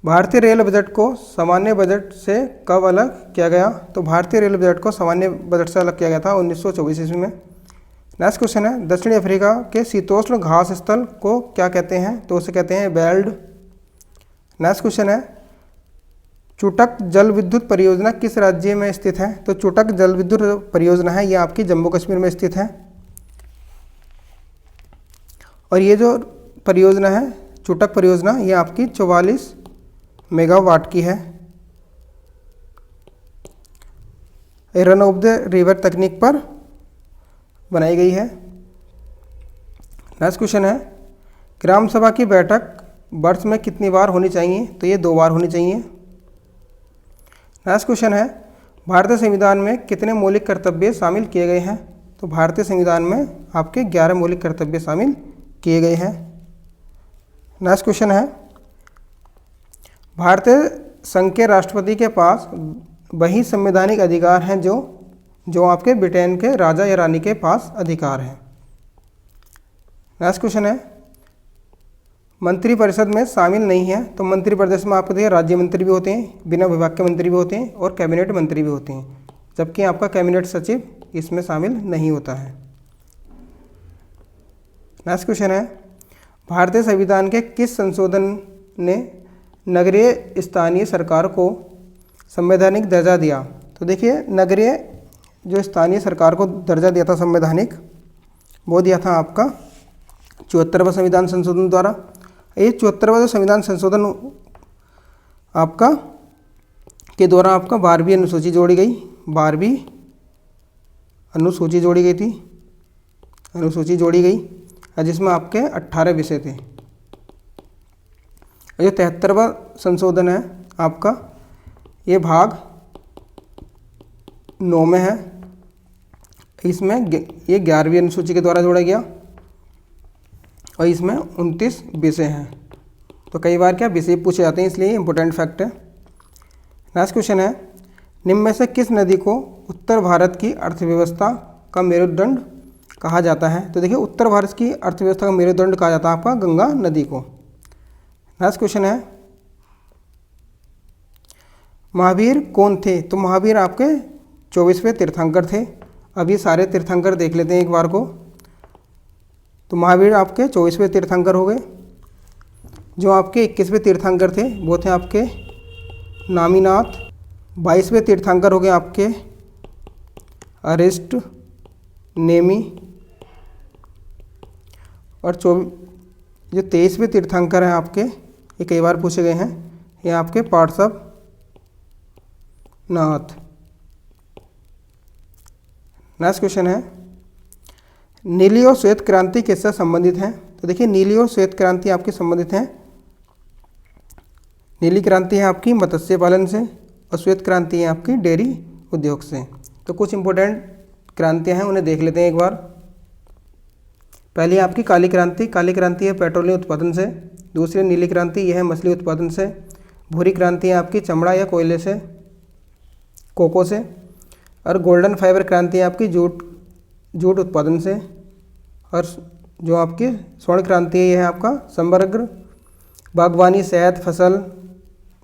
भारतीय रेल बजट को सामान्य बजट से कब अलग किया गया? तो भारतीय रेल बजट को सामान्य बजट से अलग किया गया था 1924 ईस्वी में। नेक्स्ट क्वेश्चन है, दक्षिणी अफ्रीका के शीतोष्ण घास स्थल को क्या कहते हैं? तो उसे कहते हैं वेल्ड। नेक्स्ट क्वेश्चन है, चुटक जल विद्युत परियोजना किस राज्य में स्थित है? तो चुटक जल विद्युत परियोजना है ये आपकी जम्मू कश्मीर में स्थित है। और ये जो परियोजना है चुटक परियोजना ये आपकी 44 मेगावाट की है। रन ऑफ द रिवर तकनीक पर बनाई गई है। नेक्स्ट क्वेश्चन है, ग्राम सभा की बैठक वर्ष में कितनी बार होनी चाहिए? तो ये 2 बार होनी चाहिए। नेक्स्ट क्वेश्चन है, भारतीय संविधान में कितने मौलिक कर्तव्य शामिल किए गए हैं? तो भारतीय संविधान में आपके 11 मौलिक कर्तव्य शामिल किए गए हैं। नेक्स्ट क्वेश्चन है, भारतीय संघ के राष्ट्रपति के पास वही संवैधानिक अधिकार हैं जो आपके ब्रिटेन के राजा या रानी के पास अधिकार हैं। नेक्स्ट क्वेश्चन है, मंत्रिपरिषद में शामिल नहीं है। तो मंत्रिपरिषद में आपके राज्य मंत्री भी होते हैं, बिना विभाग के मंत्री भी होते हैं और कैबिनेट मंत्री भी होते हैं, जबकि आपका कैबिनेट सचिव इसमें शामिल नहीं होता है। नेक्स्ट क्वेश्चन है, भारतीय संविधान के किस संशोधन ने नगरीय स्थानीय सरकार को संवैधानिक दर्जा दिया? तो देखिए, नगरीय जो स्थानीय सरकार को दर्जा दिया था संवैधानिक, वो दिया था आपका 74वां संविधान संशोधन द्वारा। ये 74वां जो संविधान संशोधन आपका के द्वारा आपका 12वीं अनुसूची जोड़ी गई, 12वीं अनुसूची जोड़ी गई थी, अनुसूची जोड़ी गई, जिसमें आपके 18 विषय थे। ये 73वां संशोधन है आपका, ये भाग 9 में है, इसमें ये 11वीं अनुसूची के द्वारा जोड़ा गया और इसमें 29 विषय हैं। तो कई बार क्या विषय पूछे जाते हैं, इसलिए इंपॉर्टेंट फैक्ट है। नेक्स्ट क्वेश्चन है, निम्न में से किस नदी को उत्तर भारत की अर्थव्यवस्था का मेरुदंड कहा जाता है? तो देखिए, उत्तर भारत की अर्थव्यवस्था का मेरुदंड कहा जाता है आपका गंगा नदी को। नेक्स्ट क्वेश्चन है, महावीर कौन थे? तो महावीर आपके 24वें तीर्थंकर थे। अब ये सारे तीर्थंकर देख लेते हैं एक बार को। तो महावीर आपके 24वें तीर्थंकर हो गए। जो आपके 21वें तीर्थंकर थे वो थे आपके नामीनाथ। 22वें तीर्थंकर हो गए आपके अरिष्ट नेमी। और जो 23वें तीर्थंकर हैं आपके, ये कई बार पूछे गए हैं, ये आपके पार्श्व नाथ। नेक्स्ट क्वेश्चन है, नीली और श्वेत क्रांति किससे संबंधित हैं? तो देखिए, नीली और श्वेत क्रांति आपकी संबंधित हैं। नीली क्रांति है आपकी मत्स्य पालन से और श्वेत क्रांति है आपकी डेयरी उद्योग से। तो कुछ इंपॉर्टेंट क्रांतियां हैं, उन्हें देख लेते हैं एक बार। पहली आपकी काली क्रांति। काली क्रांति है पेट्रोलियम उत्पादन से। दूसरी नीली क्रांति यह है मछली उत्पादन से। भूरी क्रांति है आपकी चमड़ा या कोयले से, कोको से। और गोल्डन फाइबर क्रांति है आपकी जूट उत्पादन से। और जो आपकी स्वर्ण क्रांति है यह है आपका समग्र बागवानी, शहद,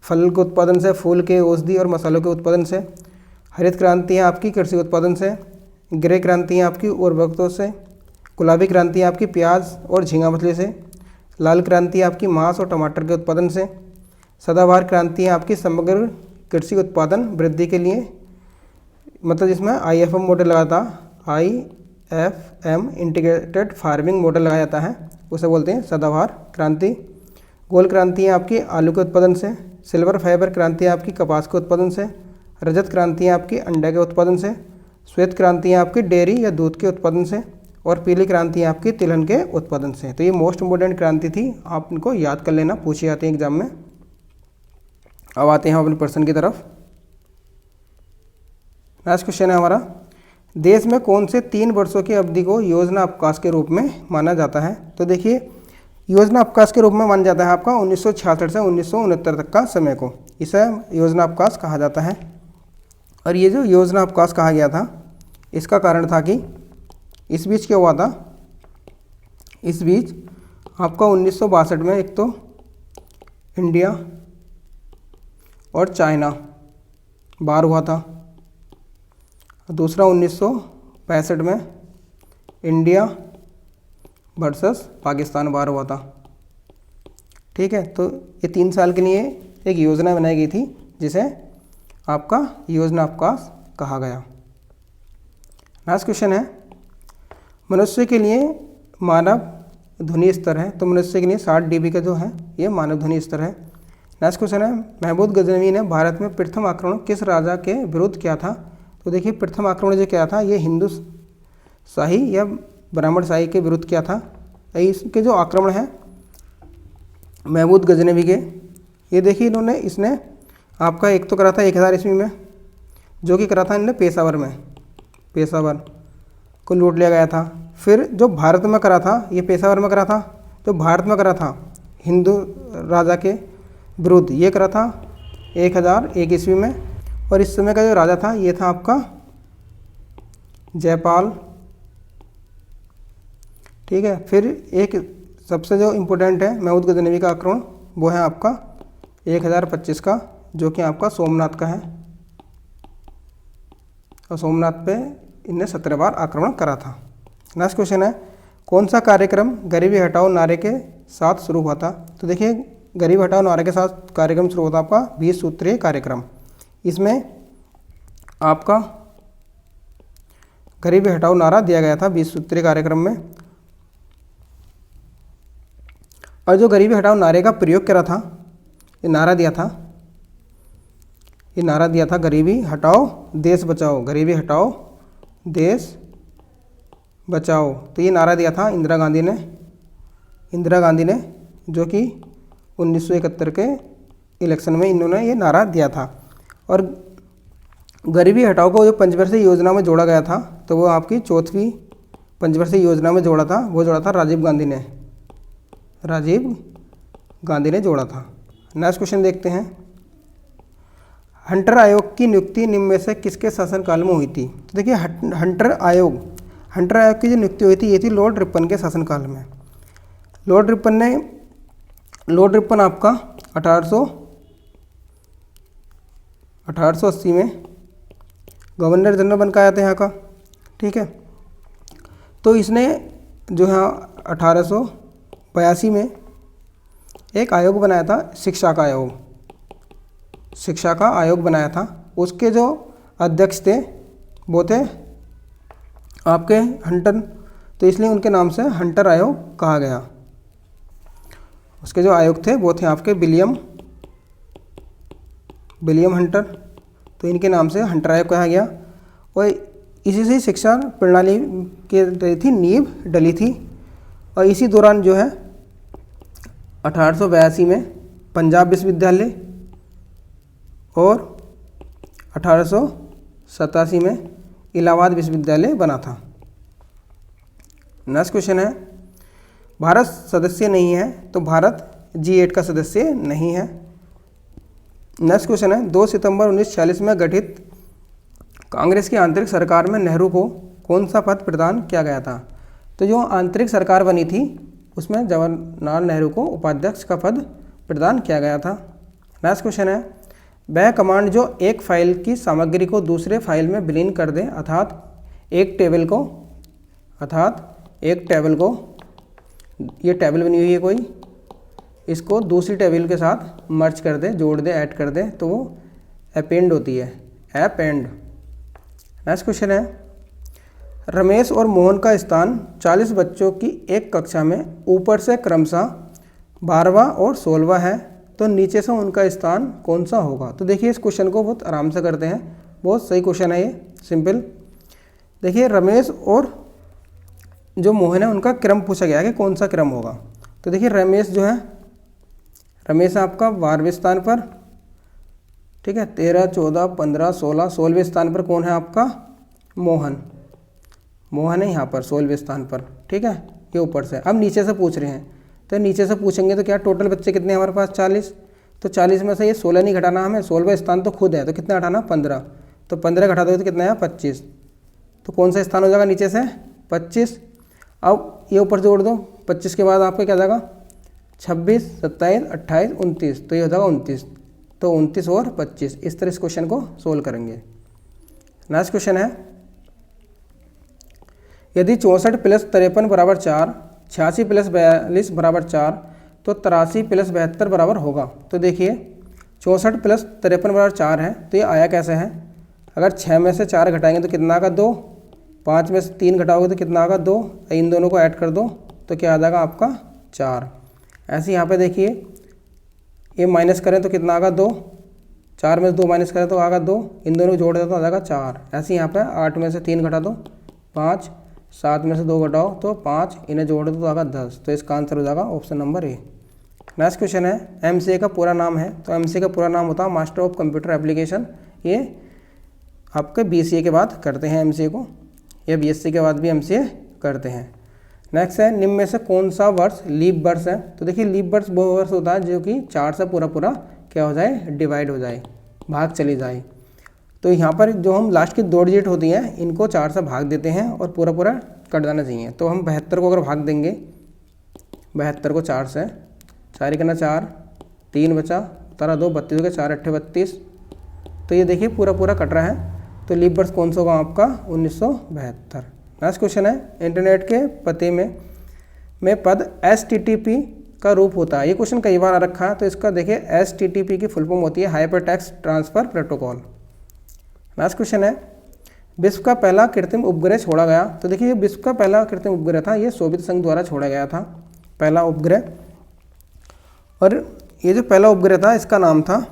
फल के उत्पादन से, फूल के, औषधि और मसालों के उत्पादन से। हरित क्रांति है आपकी कृषि उत्पादन से। ग्रे क्रांति है आपकी उर्वरकों से। गुलाबी क्रांति है आपकी प्याज और झींगा मछली से। लाल क्रांति है आपकी मांस और टमाटर के उत्पादन से। सदाबहार क्रांति है आपकी समग्र कृषि उत्पादन वृद्धि के लिए, मतलब जिसमें IFM मॉडल लगा था, IFM इंटीग्रेटेड फार्मिंग मॉडल लगाया जाता है, उसे बोलते हैं सदाबहार क्रांति। गोल्ड क्रांति है आपकी आलू के उत्पादन से। सिल्वर फाइबर क्रांति है आपकी कपास के उत्पादन से। रजत क्रांति है आपकी अंडे के उत्पादन से। श्वेत क्रांति है आपकी डेयरी या दूध के उत्पादन से। और पीली क्रांति है आपकी तिलहन के उत्पादन से। तो ये मोस्ट इम्पोर्टेंट क्रांति थी, आप इनको याद कर लेना, पूछे जाते हैं एग्जाम में। अब आते हैं अपने प्रश्न की तरफ। नेक्स्ट क्वेश्चन है हमारा, देश में कौन से 3 वर्षों की अवधि को योजना अवकाश के रूप में माना जाता है? तो देखिए, योजना अवकाश के रूप में माना जाता है आपका 1966 से 1969 तक का समय को, इसे योजना अवकाश कहा जाता है। और ये जो योजना अवकाश कहा गया था, इसका कारण था कि इस बीच क्या हुआ था, इस बीच आपका 1962 में एक तो इंडिया और चाइना वार हुआ था। दूसरा 1965 में इंडिया वर्सेस पाकिस्तान वार हुआ था। ठीक है, तो ये 3 साल के लिए एक योजना बनाई गई थी जिसे आपका योजना अवकाश कहा गया। नेक्स्ट क्वेश्चन है, मनुष्य के लिए मानव ध्वनि स्तर है, तो मनुष्य के लिए 60 dB का जो है ये मानव ध्वनि स्तर है। नेक्स्ट क्वेश्चन है, महमूद गजनवी ने भारत में प्रथम आक्रमण किस राजा के विरुद्ध किया था? तो देखिए प्रथम आक्रमण जो किया था ये हिंदू शाही या ब्राह्मण शाही के विरुद्ध किया था। इसके जो आक्रमण है महमूद गजनवी के, ये देखिए इसने आपका एक तो करा था 1000 ईस्वी में, जो कि करा था इन्होंने पेशावर को लूट लिया गया था। फिर जो भारत में करा था, ये पेशावर में करा था, जो भारत में करा था हिंदू राजा के विरुद्ध, ये करा था 1001 ईस्वी में। और इस समय का जो राजा था ये था आपका जयपाल। ठीक है, फिर एक सबसे जो इम्पोर्टेंट है महमूद गजनवी का आक्रमण, वो है आपका 1025 का, जो कि आपका सोमनाथ का है। और सोमनाथ पे इनने 17 बार आक्रमण करा था। नेक्स्ट क्वेश्चन है, कौन सा कार्यक्रम गरीबी हटाओ नारे के साथ शुरू हुआ था? तो देखिए गरीबी हटाओ नारे के साथ कार्यक्रम शुरू हुआ था आपका 20 सूत्रीय कार्यक्रम। इसमें आपका गरीबी हटाओ नारा दिया गया था 20 सूत्रीय कार्यक्रम में। और जो गरीबी हटाओ नारे का प्रयोग करा था, ये नारा दिया था गरीबी हटाओ देश बचाओ, गरीबी हटाओ देश बचाओ। तो ये नारा दिया था इंदिरा गांधी ने, जो कि 1971 के इलेक्शन में इन्होंने ये नारा दिया था। और गरीबी हटाओ को जो पंचवर्षीय योजना में जोड़ा गया था, तो वो आपकी 4वीं पंचवर्षीय योजना में जोड़ा था, वो जोड़ा था राजीव गांधी ने जोड़ा था। नेक्स्ट क्वेश्चन देखते हैं, हंटर आयोग की नियुक्ति निम्न में से किसके शासनकाल में हुई थी? तो देखिए हंटर आयोग की जो नियुक्ति हुई थी ये थी लॉर्ड रिपन के शासनकाल में। लॉर्ड रिपन आपका 1880 में गवर्नर जनरल बनकर आया था यहाँ का। ठीक है, तो इसने जो है 1882 में एक आयोग बनाया था, शिक्षा का आयोग बनाया था। उसके जो अध्यक्ष थे वो थे आपके हंटर, तो इसलिए उनके नाम से हंटर आयोग कहा गया। उसके जो आयोग थे वो थे आपके विलियम हंटर, तो इनके नाम से हंटर आयोग कहा गया। और इसी से शिक्षा प्रणाली की नींव डली थी। और इसी दौरान जो है 1882 में पंजाब विश्वविद्यालय और 1887 में इलाहाबाद विश्वविद्यालय बना था। नेक्स्ट क्वेश्चन है, भारत सदस्य नहीं है, तो भारत G8 का सदस्य नहीं है। नेक्स्ट क्वेश्चन है, 2 सितंबर 1946 में गठित कांग्रेस की आंतरिक सरकार में नेहरू को कौन सा पद प्रदान किया गया था? तो जो आंतरिक सरकार बनी थी उसमें जवाहरलाल नेहरू को उपाध्यक्ष का पद प्रदान किया गया था। नेक्स्ट क्वेश्चन है, वह कमांड जो एक फाइल की सामग्री को दूसरे फाइल में विलीन कर दे, अर्थात एक टेबल को ये टेबल बनी हुई है कोई, इसको दूसरी टेबल के साथ मर्ज कर दे, जोड़ दे, ऐड कर दे, तो वो अपेंड होती है, अपेंड। नेक्स्ट क्वेश्चन है, रमेश और मोहन का स्थान 40 बच्चों की एक कक्षा में ऊपर से क्रमशः 12वां और 16वां है, तो नीचे से उनका स्थान कौन सा होगा? तो देखिए इस क्वेश्चन को बहुत आराम से करते हैं, बहुत सही क्वेश्चन है ये, सिंपल। देखिए रमेश और जो मोहन है उनका क्रम पूछा गया है कि कौन सा क्रम होगा। तो देखिए रमेश आपका 12वें स्थान पर, ठीक है, 13, 14, 15, 16, 16वें स्थान पर कौन है आपका? मोहन है यहाँ पर 16वें स्थान पर। ठीक है, ये ऊपर से। अब नीचे से पूछ रहे हैं, तो नीचे से पूछेंगे तो क्या टोटल बच्चे कितने हैं हमारे पास? 40। तो 40 में से ये 16 नहीं घटाना हमें, 16वां स्थान तो खुद है, तो कितना घटाना? 15। तो 15 घटा दोगे तो कितना है? 25। तो कौन सा स्थान हो जाएगा नीचे से? 25। अब ये ऊपर जोड़ दो, 25 के बाद आपका क्या जाएगा? 26, 27, 28, 29, तो ये हो जाएगा 29। तो 29 और 25, इस तरह इस क्वेश्चन को सोल्व करेंगे। नेक्स्ट क्वेश्चन है, यदि 64 प्लस 53 बराबर 4, 86 प्लस 42 बराबर 4, तो 83 प्लस 72 बराबर होगा। तो देखिए 64 प्लस 53 बराबर 4 है, तो ये आया कैसे है? अगर 6 में से 4 घटाएंगे तो कितना आएगा? 2। 5 में से 3 घटाओगे तो कितना आएगा? 2। इन दोनों को ऐड कर दो तो क्या आ जाएगा आपका? 4। ऐसे यहाँ पे देखिए ये माइनस करें तो कितना आएगा? 2। 4 में से 2 माइनस करें तो आएगा 2। इन दोनों को जोड़ दे तो आ जाएगा 4। ऐसे यहाँ पे 8 में से 3 घटा दो 5, 7 में से 2 घटाओ तो 5, इन्हें जोड़ दो तो आएगा 10। तो इसका आंसर हो जाएगा option number A. Next question है, एमसीए का पूरा नाम है। तो एमसीए का पूरा नाम होता है मास्टर ऑफ कंप्यूटर एप्लीकेशन। ये आपके बीसीए के बाद करते हैं एमसीए को, या बीएससी के बाद भी एमसीए करते हैं। नेक्स्ट है, निम्न में से कौन सा वर्ष लीप वर्ष है? तो देखिए लीप वर्ष वो वर्ष होता है जो कि 4 से पूरा पूरा क्या हो जाए? डिवाइड हो जाए, भाग चली जाए। तो यहाँ पर जो हम लास्ट की 2 डिजिट होती हैं इनको 4 से भाग देते हैं और पूरा पूरा कट जाना चाहिए। तो हम 72 को अगर भाग देंगे, 72 को 4 से, 4 करना 4, 3 बचा, तारा 2, 32 के 4 अट्ठे 32। तो ये देखिए पूरा पूरा कट रहा है। तो लीप वर्ष कौन सा होगा आपका? 1972। नेक्स्ट क्वेश्चन है, इंटरनेट के पते में पद HTTP का रूप होता है। ये क्वेश्चन कई बार आ रखा है। तो इसका देखिए HTTP की फुल फॉर्म होती है hyper text transfer protocol. Next question है, विश्व का पहला कृत्रिम उपग्रह छोड़ा गया। तो देखिए विश्व का पहला कृत्रिम उपग्रह था, ये सोवियत संघ द्वारा छोड़ा गया था पहला उपग्रह। और ये जो पहला उपग्रह था इसका नाम था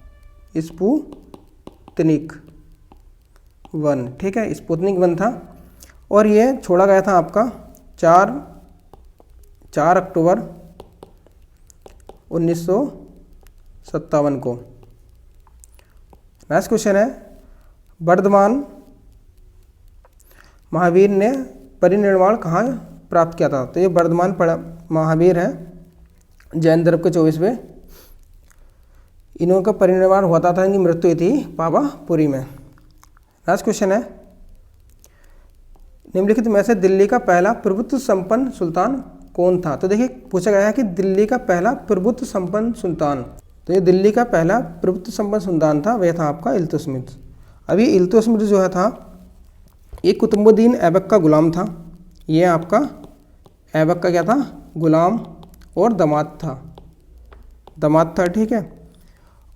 स्पुतनिक 1। ठीक है, स्पुतनिक 1 था। और ये छोड़ा गया था आपका 4 अक्टूबर 1957 को। नेक्स्ट क्वेश्चन है, वर्धमान महावीर ने परिनिर्वाण कहाँ प्राप्त किया था? तो ये वर्धमान महावीर है जैन धर्म के 24वें। इनका परिनिर्वाण हुआ था, इनकी मृत्यु हुई थी पावापुरी में। नेक्स्ट क्वेश्चन है, निम्नलिखित में से दिल्ली का पहला प्रभुत्व संपन्न सुल्तान कौन था? तो देखिए पूछा गया है कि दिल्ली का पहला प्रभुत्व संपन्न सुल्तान। तो ये दिल्ली का पहला प्रभुत्व संपन्न सुल्तान था, वह था आपका इल्तुतमिश। अभी इल्तुतमिश जो है था ये कुतुबुद्दीन ऐबक का गुलाम था। ये आपका ऐबक का क्या था? गुलाम और दामाद था। ठीक है,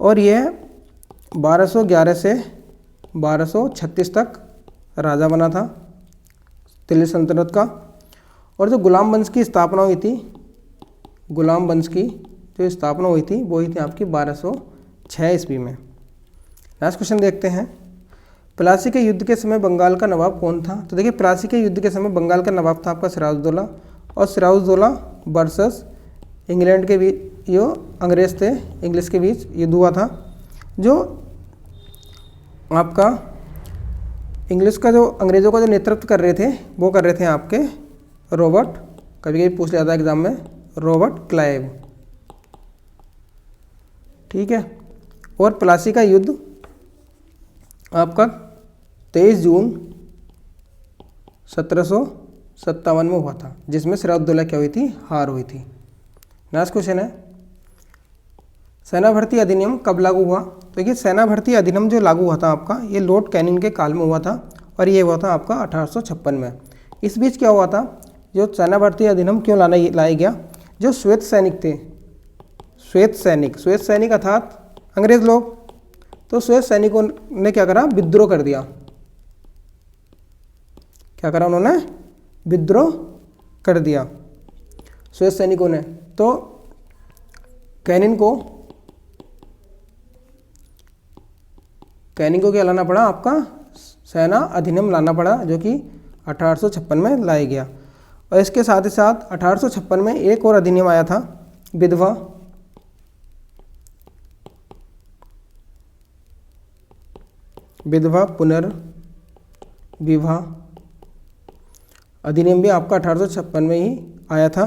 और ये 1211 से 1236 तक राजा बना था दिल्ली सल्तनत का। और जो गुलाम वंश की स्थापना हुई थी, गुलाम वंश की जो स्थापना हुई थी वो हुई थी आपकी 1206 ईस्वी में। नेक्स्ट क्वेश्चन देखते हैं, प्लासी के युद्ध के समय बंगाल का नवाब कौन था? तो देखिए प्लासी के युद्ध के समय बंगाल का नवाब था आपका सिराजुद्दौला। और सिराजुद्दौला वर्सेस इंग्लैंड के बीच, जो अंग्रेज थे इंग्लिश के बीच युद्ध हुआ था। जो आपका इंग्लिश का जो अंग्रेज़ों का जो नेतृत्व कर रहे थे वो कर रहे थे आपके रॉबर्ट, कभी कभी पूछ लिया था एग्जाम में, रॉबर्ट क्लाइव। ठीक है, और प्लासी का युद्ध आपका 23 जून 1757 में हुआ था, जिसमें सिराजुद्दौला क्या हुई थी? हार हुई थी। नेक्स्ट क्वेश्चन है, सेना भर्ती अधिनियम कब लागू हुआ? देखिए सेना भर्ती अधिनियम जो लागू हुआ था आपका, ये लॉर्ड कैनिंग के काल में हुआ था और ये हुआ था आपका 1856 में। इस बीच क्या हुआ था, जो सेना भर्ती अधिनियम क्यों लाया गया? जो श्वेत सैनिक थे, श्वेत सैनिक अर्थात अंग्रेज लोग, तो श्वेत सैनिकों ने क्या करा? विद्रोह कर दिया। क्या करा उन्होंने? विद्रोह कर दिया श्वेत सैनिकों ने। तो कैनिंग को क्या लाना पड़ा? आपका सेना अधिनियम लाना पड़ा, जो कि 1856 में लाया गया। और इसके साथ ही साथ 1856 में एक और अधिनियम आया था, विधवा पुनर्विवाह अधिनियम भी आपका 1856 में ही आया था।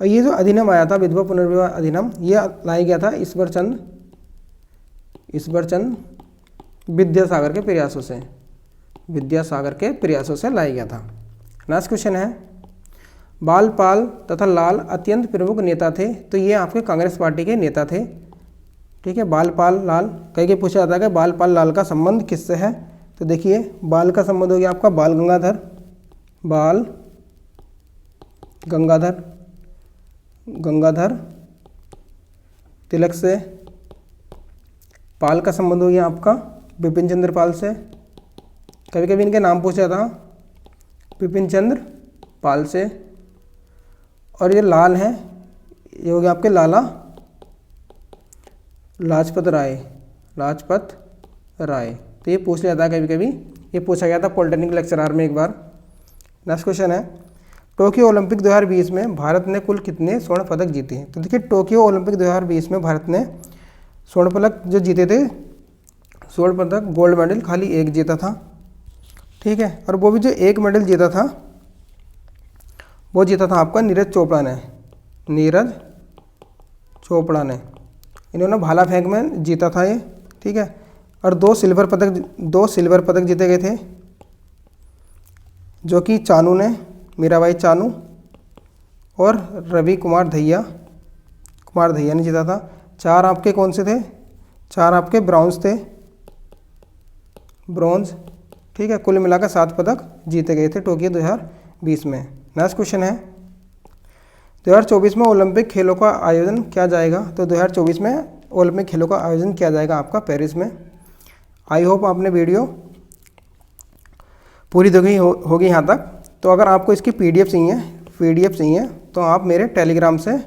और ये जो अधिनियम आया था विधवा पुनर्विवाह अधिनियम, ये लाया गया था ईश्वरचंद विद्यासागर के प्रयासों से लाया गया था। नेक्स्ट क्वेश्चन है, बालपाल तथा लाल अत्यंत प्रमुख नेता थे, तो ये आपके कांग्रेस पार्टी के नेता थे। ठीक है, बालपाल लाल, कई पूछा जाता है कि बालपाल लाल का संबंध किससे है, तो देखिए बाल का संबंध हो गया आपका बाल गंगाधर तिलक से। पाल का संबंध हो गया आपका बिपिन चंद्र पाल से, कभी कभी इनके नाम पूछा था, बिपिन चंद्र पाल से। और ये लाल हैं, ये हो गया आपके लाला लाजपत राय। तो ये पूछ लिया था कभी कभी, ये पूछा गया था पॉलिटेक्निक लेक्चरर में एक बार। नेक्स्ट क्वेश्चन है, टोक्यो ओलंपिक 2020 में भारत ने कुल कितने स्वर्ण पदक जीते हैं। तो देखिए टोक्यो ओलंपिक 2020 में भारत ने स्वर्ण पदक जो जीते थे, स्वर्ण पदक गोल्ड मेडल खाली एक जीता था। ठीक है, और वो भी जो एक मेडल जीता था वो जीता था आपका नीरज चोपड़ा ने। इन्होंने भाला फेंक में जीता था ये। ठीक है, और दो सिल्वर पदक जीते गए थे, जो कि मीराबाई चानू और रवि कुमार दहिया ने जीता था। 4 आपके कौन से थे, 4 आपके ब्रॉन्ज। ठीक है, कुल मिलाकर 7 पदक जीते गए थे टोक्यो 2020 में। नेक्स्ट क्वेश्चन है, 2024 में ओलंपिक खेलों का आयोजन किया जाएगा। तो 2024 में ओलंपिक खेलों का आयोजन किया जाएगा आपका पेरिस में। आई होप आपने वीडियो पूरी देखी होगी यहाँ तक। तो अगर आपको इसकी पीडीएफ चाहिए तो आप मेरे टेलीग्राम से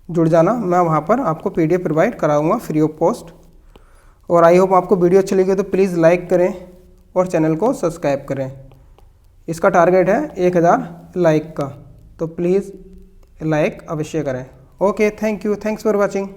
जुड़ जाना, मैं वहाँ पर आपको पीडीएफ प्रोवाइड कराऊंगा फ्री ऑफ कॉस्ट। और आई होप आपको वीडियो अच्छी लगी तो प्लीज़ लाइक करें और चैनल को सब्सक्राइब करें। इसका टारगेट है 1000 लाइक का, तो प्लीज़ लाइक अवश्य करें। Okay, thanks for watching.